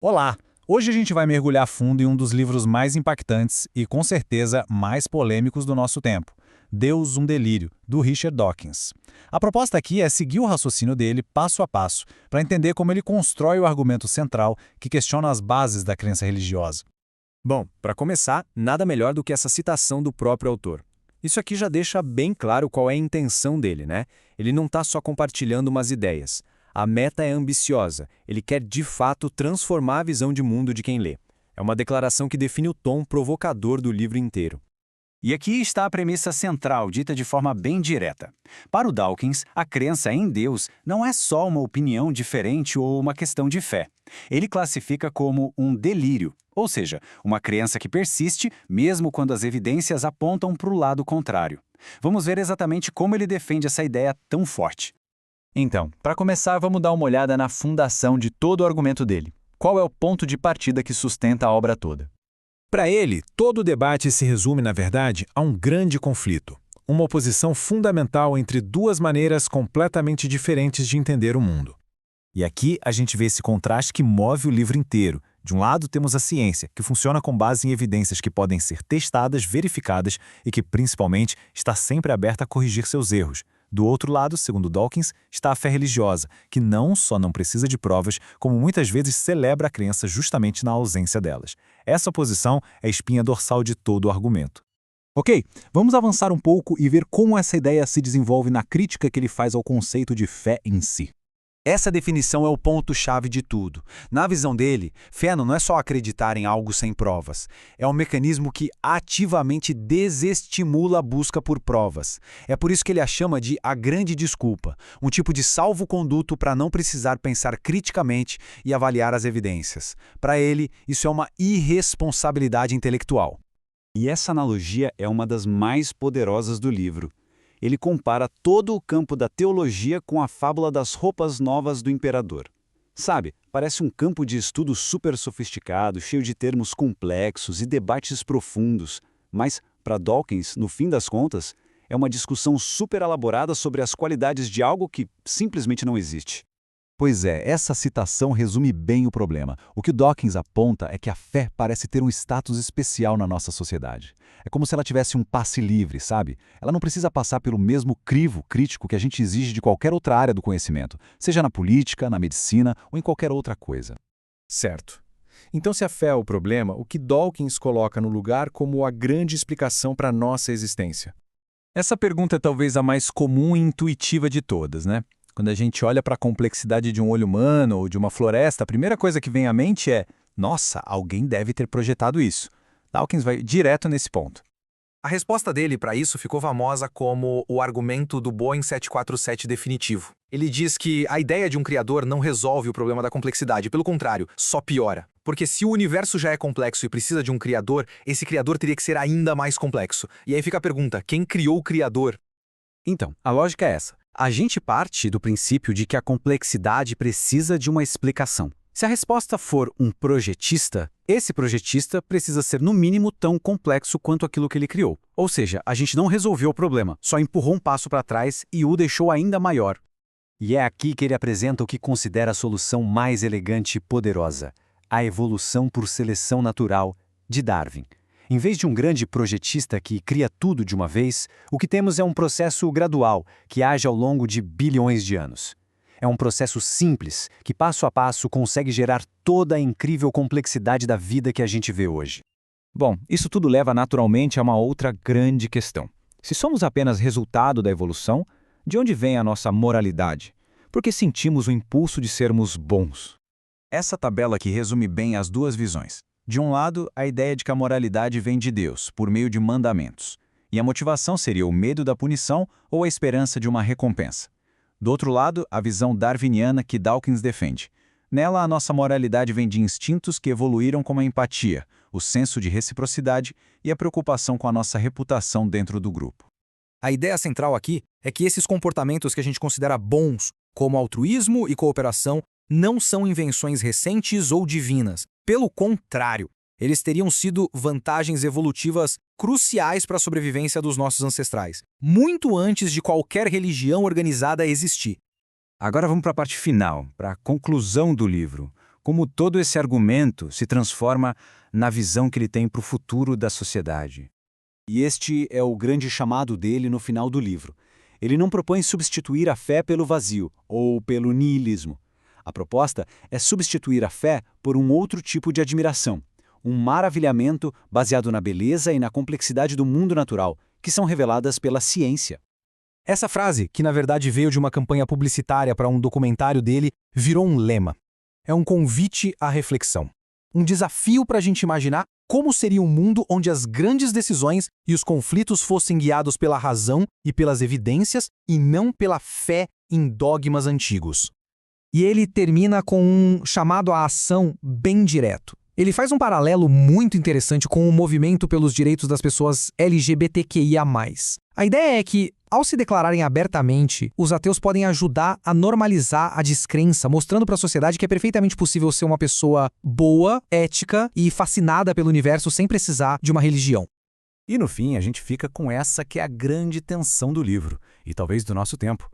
Olá! Hoje a gente vai mergulhar fundo em um dos livros mais impactantes e, com certeza, mais polêmicos do nosso tempo, Deus, um Delírio, do Richard Dawkins. A proposta aqui é seguir o raciocínio dele passo a passo, para entender como ele constrói o argumento central que questiona as bases da crença religiosa. Bom, para começar, nada melhor do que essa citação do próprio autor. Isso aqui já deixa bem claro qual é a intenção dele, né? Ele não está só compartilhando umas ideias. A meta é ambiciosa, ele quer de fato transformar a visão de mundo de quem lê. É uma declaração que define o tom provocador do livro inteiro. E aqui está a premissa central, dita de forma bem direta. Para o Dawkins, a crença em Deus não é só uma opinião diferente ou uma questão de fé. Ele classifica como um delírio, ou seja, uma crença que persiste mesmo quando as evidências apontam para o lado contrário. Vamos ver exatamente como ele defende essa ideia tão forte. Então, para começar, vamos dar uma olhada na fundação de todo o argumento dele. Qual é o ponto de partida que sustenta a obra toda? Para ele, todo o debate se resume, na verdade, a um grande conflito, uma oposição fundamental entre duas maneiras completamente diferentes de entender o mundo. E aqui a gente vê esse contraste que move o livro inteiro. De um lado, temos a ciência, que funciona com base em evidências que podem ser testadas, verificadas e que, principalmente, está sempre aberta a corrigir seus erros. Do outro lado, segundo Dawkins, está a fé religiosa, que não só não precisa de provas, como muitas vezes celebra a crença justamente na ausência delas. Essa oposição é a espinha dorsal de todo o argumento. Ok, vamos avançar um pouco e ver como essa ideia se desenvolve na crítica que ele faz ao conceito de fé em si. Essa definição é o ponto-chave de tudo. Na visão dele, fé não é só acreditar em algo sem provas. É um mecanismo que ativamente desestimula a busca por provas. É por isso que ele a chama de a grande desculpa, um tipo de salvo-conduto para não precisar pensar criticamente e avaliar as evidências. Para ele, isso é uma irresponsabilidade intelectual. E essa analogia é uma das mais poderosas do livro. Ele compara todo o campo da teologia com a fábula das roupas novas do imperador. Sabe, parece um campo de estudo super sofisticado, cheio de termos complexos e debates profundos, mas, para Dawkins, no fim das contas, é uma discussão super elaborada sobre as qualidades de algo que simplesmente não existe. Pois é, essa citação resume bem o problema. O que Dawkins aponta é que a fé parece ter um status especial na nossa sociedade. É como se ela tivesse um passe livre, sabe? Ela não precisa passar pelo mesmo crivo crítico que a gente exige de qualquer outra área do conhecimento, seja na política, na medicina ou em qualquer outra coisa. Certo. Então, se a fé é o problema, o que Dawkins coloca no lugar como a grande explicação para a nossa existência? Essa pergunta é talvez a mais comum e intuitiva de todas, né? Quando a gente olha para a complexidade de um olho humano ou de uma floresta, a primeira coisa que vem à mente é: nossa, alguém deve ter projetado isso. Dawkins vai direto nesse ponto. A resposta dele para isso ficou famosa como o argumento do Boeing 747 definitivo. Ele diz que a ideia de um criador não resolve o problema da complexidade, pelo contrário, só piora. Porque se o universo já é complexo e precisa de um criador, esse criador teria que ser ainda mais complexo. E aí fica a pergunta: quem criou o criador? Então, a lógica é essa. A gente parte do princípio de que a complexidade precisa de uma explicação. Se a resposta for um projetista, esse projetista precisa ser no mínimo tão complexo quanto aquilo que ele criou. Ou seja, a gente não resolveu o problema, só empurrou um passo para trás e o deixou ainda maior. E é aqui que ele apresenta o que considera a solução mais elegante e poderosa: a evolução por seleção natural de Darwin. Em vez de um grande projetista que cria tudo de uma vez, o que temos é um processo gradual que age ao longo de bilhões de anos. É um processo simples, que passo a passo consegue gerar toda a incrível complexidade da vida que a gente vê hoje. Bom, isso tudo leva naturalmente a uma outra grande questão. Se somos apenas resultado da evolução, de onde vem a nossa moralidade? Por que sentimos o impulso de sermos bons? Essa tabela aqui resume bem as duas visões. De um lado, a ideia de que a moralidade vem de Deus, por meio de mandamentos. E a motivação seria o medo da punição ou a esperança de uma recompensa. Do outro lado, a visão darwiniana que Dawkins defende. Nela, a nossa moralidade vem de instintos que evoluíram como a empatia, o senso de reciprocidade e a preocupação com a nossa reputação dentro do grupo. A ideia central aqui é que esses comportamentos que a gente considera bons, como altruísmo e cooperação, não são invenções recentes ou divinas. Pelo contrário, eles teriam sido vantagens evolutivas cruciais para a sobrevivência dos nossos ancestrais, muito antes de qualquer religião organizada existir. Agora vamos para a parte final, para a conclusão do livro. como todo esse argumento se transforma na visão que ele tem para o futuro da sociedade. E este é o grande chamado dele no final do livro. Ele não propõe substituir a fé pelo vazio ou pelo niilismo. A proposta é substituir a fé por um outro tipo de admiração, um maravilhamento baseado na beleza e na complexidade do mundo natural, que são reveladas pela ciência. Essa frase, que na verdade veio de uma campanha publicitária para um documentário dele, virou um lema. É um convite à reflexão. Um desafio para a gente imaginar como seria um mundo onde as grandes decisões e os conflitos fossem guiados pela razão e pelas evidências e não pela fé em dogmas antigos. E ele termina com um chamado à ação bem direto. Ele faz um paralelo muito interessante com o movimento pelos direitos das pessoas LGBTQIA+. A ideia é que, ao se declararem abertamente, os ateus podem ajudar a normalizar a descrença, mostrando para a sociedade que é perfeitamente possível ser uma pessoa boa, ética e fascinada pelo universo sem precisar de uma religião. E no fim, a gente fica com essa que é a grande tensão do livro, e talvez do nosso tempo.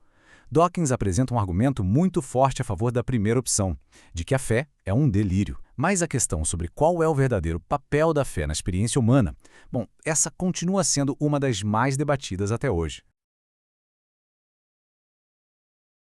Dawkins apresenta um argumento muito forte a favor da primeira opção, de que a fé é um delírio. Mas a questão sobre qual é o verdadeiro papel da fé na experiência humana, bom, essa continua sendo uma das mais debatidas até hoje.